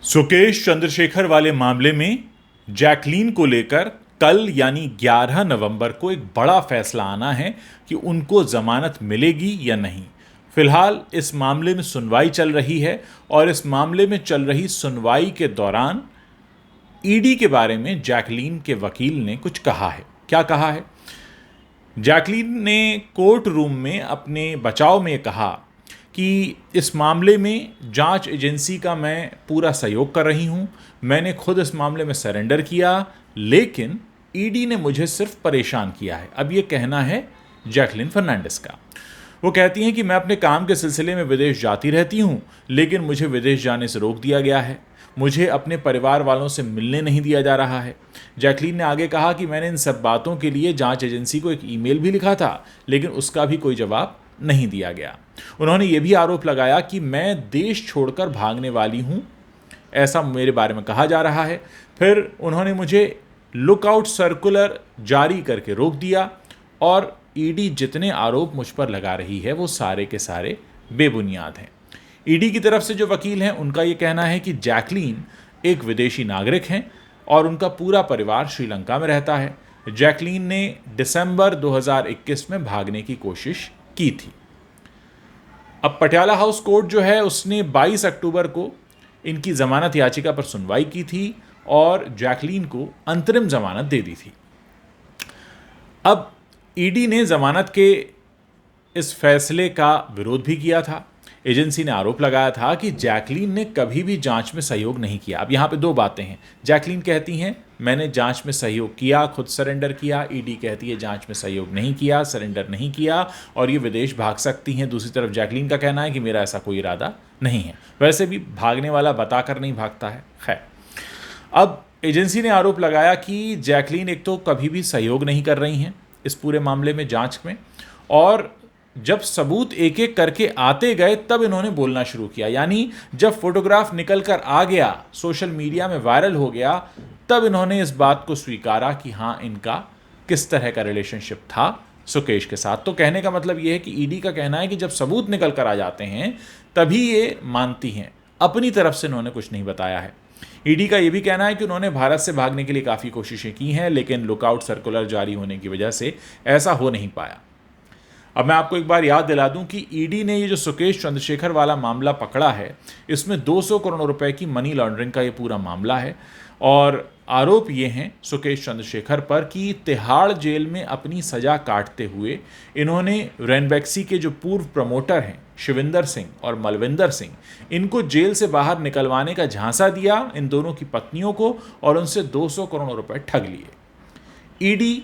सुकेश चंद्रशेखर वाले मामले में जैकलीन को लेकर कल यानी 11 नवंबर को एक बड़ा फैसला आना है कि उनको जमानत मिलेगी या नहीं। फिलहाल इस मामले में सुनवाई चल रही है और इस मामले में चल रही सुनवाई के दौरान ईडी के बारे में जैकलीन के वकील ने कुछ कहा है। क्या कहा है? जैकलीन ने कोर्ट रूम में अपने बचाव में कहा कि इस मामले में जांच एजेंसी का मैं पूरा सहयोग कर रही हूं। मैंने खुद इस मामले में सरेंडर किया, लेकिन ईडी ने मुझे सिर्फ परेशान किया है। अब ये कहना है जैकलीन फर्नांडिस का। वो कहती हैं कि मैं अपने काम के सिलसिले में विदेश जाती रहती हूं, लेकिन मुझे विदेश जाने से रोक दिया गया है। मुझे अपने परिवार वालों से मिलने नहीं दिया जा रहा है। जैकलीन ने आगे कहा कि मैंने इन सब बातों के लिए जांच एजेंसी को एक ईमेल भी लिखा था, लेकिन उसका भी कोई जवाब नहीं दिया गया। उन्होंने ये भी आरोप लगाया कि मैं देश छोड़कर भागने वाली हूं, ऐसा मेरे बारे में कहा जा रहा है। फिर उन्होंने मुझे लुकआउट सर्कुलर जारी करके रोक दिया और ईडी जितने आरोप मुझ पर लगा रही है वो सारे के सारे बेबुनियाद हैं। ईडी की तरफ से जो वकील हैं उनका ये कहना है कि जैकलीन एक विदेशी नागरिक हैं और उनका पूरा परिवार श्रीलंका में रहता है। जैकलीन ने दिसंबर 2021 में भागने की कोशिश की थी। अब पटियाला हाउस कोर्ट जो है उसने 22 अक्टूबर को इनकी जमानत याचिका पर सुनवाई की थी और जैकलीन को अंतरिम जमानत दे दी थी। अब ईडी ने जमानत के इस फैसले का विरोध भी किया था। एजेंसी ने आरोप लगाया था कि जैकलीन ने कभी भी जांच में सहयोग नहीं किया। अब यहाँ पे दो बातें हैं। जैकलीन कहती हैं मैंने जांच में सहयोग किया, खुद सरेंडर किया। ईडी कहती है जांच में सहयोग नहीं किया, सरेंडर नहीं किया और ये विदेश भाग सकती हैं। दूसरी तरफ जैकलीन का कहना है कि मेरा ऐसा कोई इरादा नहीं है। वैसे भी भागने वाला बताकर नहीं भागता है। खैर, अब एजेंसी ने आरोप लगाया कि जैकलीन एक तो कभी भी सहयोग नहीं कर रही हैं इस पूरे मामले में, जांच में, और जब सबूत एक एक करके आते गए तब इन्होंने बोलना शुरू किया। यानी जब फोटोग्राफ निकल कर आ गया, सोशल मीडिया में वायरल हो गया, तब इन्होंने इस बात को स्वीकारा कि हाँ, इनका किस तरह का रिलेशनशिप था सुकेश के साथ। तो कहने का मतलब यह है कि ईडी का कहना है कि जब सबूत निकल कर आ जाते हैं तभी ये मानती हैं। अपनी तरफ से इन्होंने कुछ नहीं बताया है। ईडी का यह भी कहना है कि उन्होंने भारत से भागने के लिए काफ़ी कोशिशें की हैं, लेकिन लुकआउट सर्कुलर जारी होने की वजह से ऐसा हो नहीं पाया। अब मैं आपको एक बार याद दिला दूं कि ईडी ने ये जो सुकेश चंद्रशेखर वाला मामला पकड़ा है, इसमें 200 करोड़ रुपए की मनी लॉन्ड्रिंग का ये पूरा मामला है और आरोप ये हैं सुकेश चंद्रशेखर पर कि तिहाड़ जेल में अपनी सज़ा काटते हुए इन्होंने रेनबैक्सी के जो पूर्व प्रमोटर हैं शिविंदर सिंह और मलविंदर सिंह, इनको जेल से बाहर निकलवाने का झांसा दिया इन दोनों की पत्नियों को और उनसे 200 करोड़ रुपए ठग लिए। ED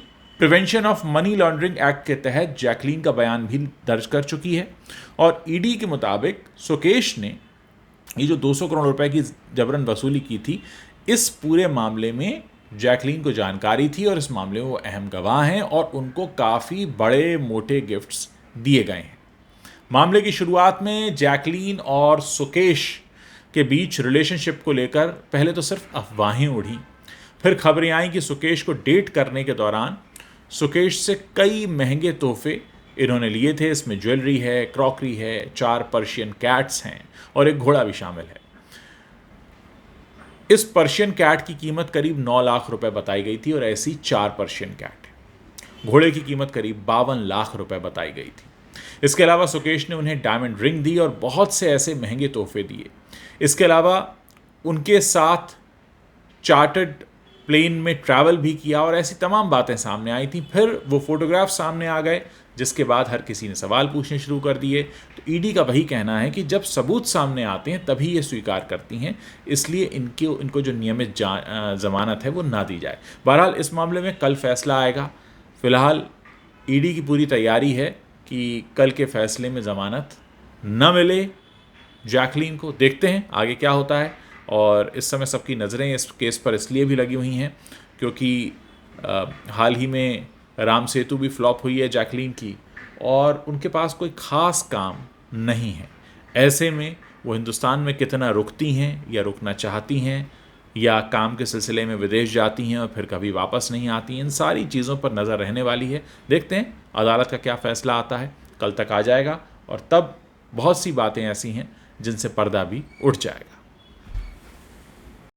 prevention of money laundering act के तहत जैकलीन का बयान भी दर्ज कर चुकी है और ईडी के मुताबिक सुकेश ने ये जो 200 करोड़ रुपए की जबरन वसूली की थी, इस पूरे मामले में जैकलीन को जानकारी थी और इस मामले में वो अहम गवाह हैं और उनको काफ़ी बड़े मोटे गिफ्ट्स दिए गए हैं। मामले की शुरुआत में जैकलीन और सुकेश के बीच रिलेशनशिप को लेकर पहले तो सिर्फ अफवाहें उड़ी, फिर खबरें आई कि सुकेश को डेट करने के दौरान सुकेश से कई महंगे तोहफे इन्होंने लिए थे। इसमें ज्वेलरी है, क्रॉकरी है, 4 पर्शियन कैट्स हैं और एक घोड़ा भी शामिल है। इस पर्शियन कैट की कीमत करीब 9 लाख रुपए बताई गई थी और ऐसी 4 पर्शियन कैट है। घोड़े की कीमत करीब 52 लाख रुपए बताई गई थी। इसके अलावा सुकेश ने उन्हें डायमंड रिंग दी और बहुत से ऐसे महंगे तोहफे दिए। इसके अलावा उनके साथ चार्टर्ड प्लेन में ट्रैवल भी किया और ऐसी तमाम बातें सामने आई थी। फिर वो फोटोग्राफ सामने आ गए, जिसके बाद हर किसी ने सवाल पूछने शुरू कर दिए। तो ईडी का वही कहना है कि जब सबूत सामने आते हैं तभी ये स्वीकार करती हैं, इसलिए इनको जो नियमित जमानत है वो ना दी जाए। बहरहाल इस मामले में कल फैसला आएगा। फिलहाल ईडी की पूरी तैयारी है कि कल के फैसले में ज़मानत न मिले जैकलीन को। देखते हैं आगे क्या होता है। और इस समय सबकी नज़रें इस केस पर इसलिए भी लगी हुई हैं क्योंकि हाल ही में राम सेतु भी फ्लॉप हुई है जैकलीन की और उनके पास कोई ख़ास काम नहीं है। ऐसे में वो हिंदुस्तान में कितना रुकती हैं या रुकना चाहती हैं या काम के सिलसिले में विदेश जाती हैं और फिर कभी वापस नहीं आती हैं, इन सारी चीज़ों पर नज़र रहने वाली है। देखते हैं अदालत का क्या फ़ैसला आता है। कल तक आ जाएगा और तब बहुत सी बातें ऐसी हैं जिनसे पर्दा भी उठ जाएगा।